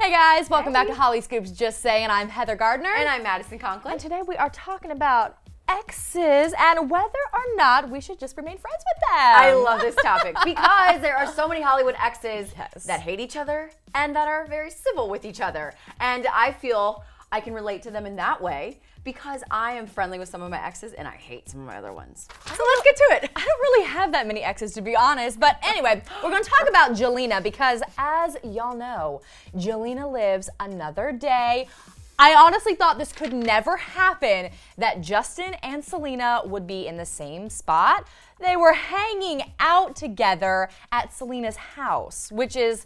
Hey guys, welcome back to Hollyscoop's Just Saying. I'm Heather Gardner. And I'm Madison Conklin. And today we are talking about exes and whether or not we should just remain friends with them. I love this topic because there are so many Hollywood exes Yes. that hate each other and that are very civil with each other. And I feel I can relate to them in that way because I am friendly with some of my exes and I hate some of my other ones. So let's get to it. I don't really have that many exes, to be honest. But anyway, we're going to talk about Jelena because, as y'all know, Jelena lives another day. I honestly thought this could never happen, that Justin and Selena would be in the same spot. They were hanging out together at Selena's house, which is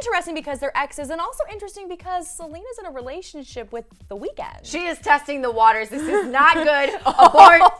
interesting because they're exes, and also interesting because Selena's in a relationship with The Weeknd. She is testing the waters. This is not good.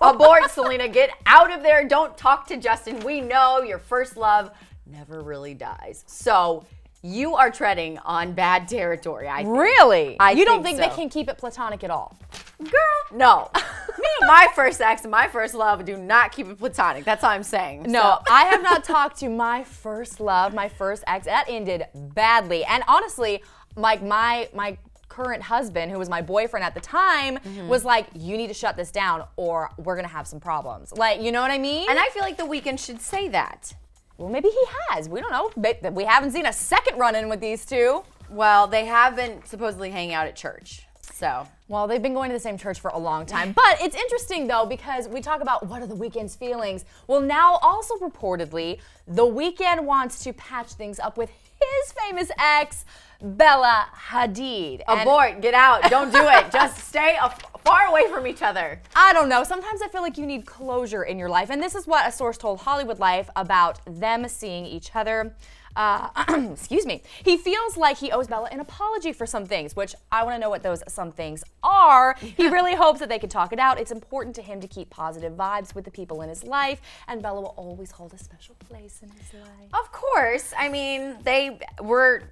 Abort, Selena. Get out of there. Don't talk to Justin. We know your first love never really dies. So you are treading on bad territory, I think. Really? You don't think so. they can keep it platonic at all? Girl, no. Me and my first ex and my first love do not keep it platonic. That's all I'm saying. No, So. I have not talked to my first love, my first ex. That ended badly. And honestly, like my current husband, who was my boyfriend at the time, was like, you need to shut this down or we're going to have some problems. Like, you know what I mean? And I feel like The Weeknd should say that. Well, maybe he has. We don't know. We haven't seen a second run-in with these two. Well, they have been supposedly hanging out at church. So. Well, they've been going to the same church for a long time. But it's interesting, though, because we talk about what are The Weeknd's feelings. Well, now also reportedly, The Weeknd wants to patch things up with his famous ex, Bella Hadid. Abort, get out, don't do it. Just stay far away from each other. I don't know. Sometimes I feel like you need closure in your life. And this is what a source told Hollywood Life about them seeing each other. Excuse me. He feels like he owes Bella an apology for some things, which I want to know what those some things are. He really hopes that they can talk it out. It's important to him to keep positive vibes with the people in his life, and Bella will always hold a special place in his life. Of course. I mean, they were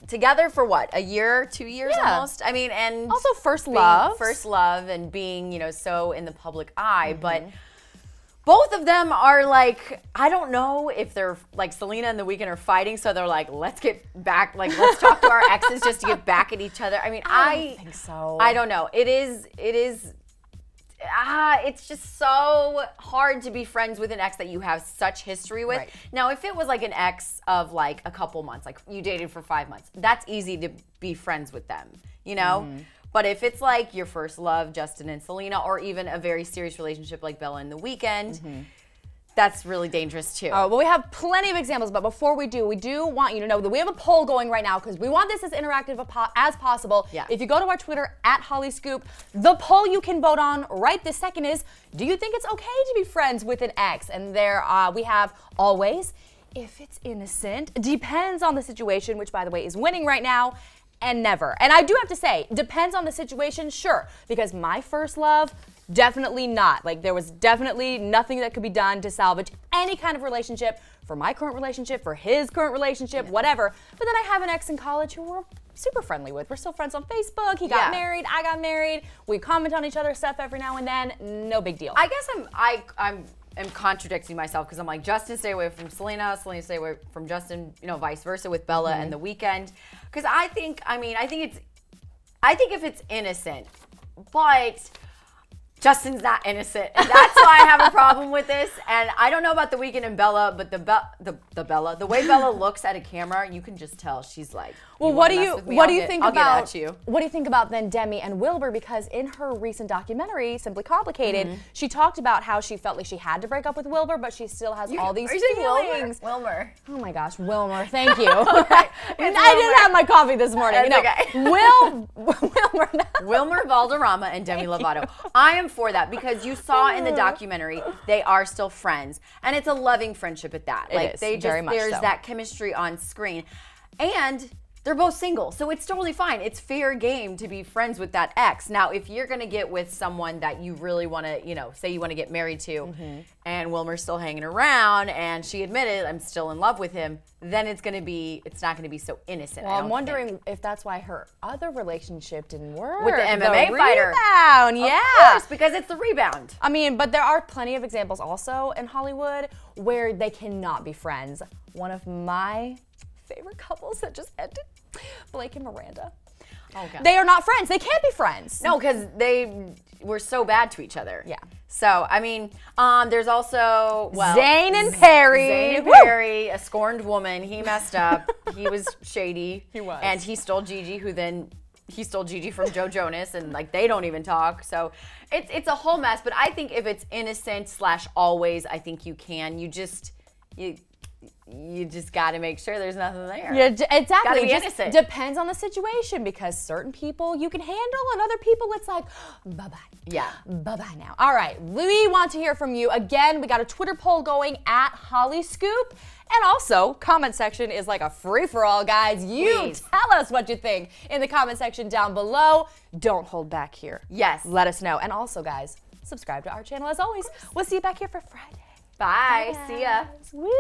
together for what, a year, 2 years almost? I mean, and also first love. First love and being, you know, so in the public eye, but both of them are like, I don't know if they're like Selena and The Weeknd are fighting, so they're like, let's get back, like let's talk to our exes just to get back at each other. I mean, I don't think so. I don't know. It's just so hard to be friends with an ex that you have such history with. Right. Now, if it was like an ex of like a couple months, like you dated for 5 months, that's easy to be friends with them, you know? But if it's like your first love, Justin and Selena, or even a very serious relationship like Bella and The Weeknd, that's really dangerous too. Well, we have plenty of examples, but before we do want you to know that we have a poll going right now because we want this as interactive as possible. Yeah. If you go to our Twitter @Hollyscoop, the poll you can vote on right this second is, do you think it's okay to be friends with an ex? And there we have always, if it's innocent, depends on the situation, which by the way is winning right now, and never. And I do have to say, depends on the situation, sure, because my first love, definitely not. Like, there was definitely nothing that could be done to salvage any kind of relationship for my current relationship, for his current relationship, whatever. But then I have an ex in college who we're super friendly with. We're still friends on Facebook. He got married, I got married. We comment on each other's stuff every now and then. No big deal. I guess I'm contradicting myself because I'm like, Justin, stay away from Selena, Selena, stay away from Justin, you know, vice versa with Bella and The Weeknd. Because I think if it's innocent, but Justin's not innocent, and that's why I have a problem with this. And I don't know about The Weeknd and Bella, but the way Bella looks at a camera, you can just tell she's like, well, what do you think about then Demi and Wilmer? Because in her recent documentary, Simply Complicated, she talked about how she felt like she had to break up with Wilmer, but she still has all these feelings. Wilmer. Oh my gosh, Wilmer, thank you. I didn't have my coffee this morning. It's you know, okay. Wilmer Valderrama and Demi Lovato. I am for that because you saw in the documentary they are still friends, and it's a loving friendship at that. Like there's that chemistry on screen, and they're both single, so it's totally fine. It's fair game to be friends with that ex. Now, if you're gonna get with someone that you really want to, you know, say you want to get married to, and Wilmer's still hanging around, and she admitted I'm still in love with him, then it's not gonna be so innocent. Well, I'm wondering if that's why her other relationship didn't work. With the MMA fighter. Rebound, yeah. Of course, because it's the rebound. I mean, but there are plenty of examples also in Hollywood where they cannot be friends. One of my favorite couples that just ended. Blake and Miranda. Oh, God. They are not friends. They can't be friends. No, because they were so bad to each other. Yeah. So, I mean, there's also, well, Zayn and Perry. Zayn and Perry, a scorned woman. He messed up. He was shady. He was. And he stole Gigi, who then he stole Gigi from Joe Jonas, and like they don't even talk. So it's a whole mess. But I think if it's innocent / always, I think you can. You just got to make sure there's nothing there. Yeah, exactly. Gotta be it just innocent. depends on the situation, because certain people you can handle and other people it's like, bye-bye. Yeah. Bye-bye now. All right, we want to hear from you. Again, we got a Twitter poll going at Hollyscoop. And also, comment section is like a free-for-all, guys. Please. Tell us what you think in the comment section down below. Don't hold back here. Yes. Let us know. And also, guys, subscribe to our channel as always. We'll see you back here for Friday. Bye. See ya. Woo.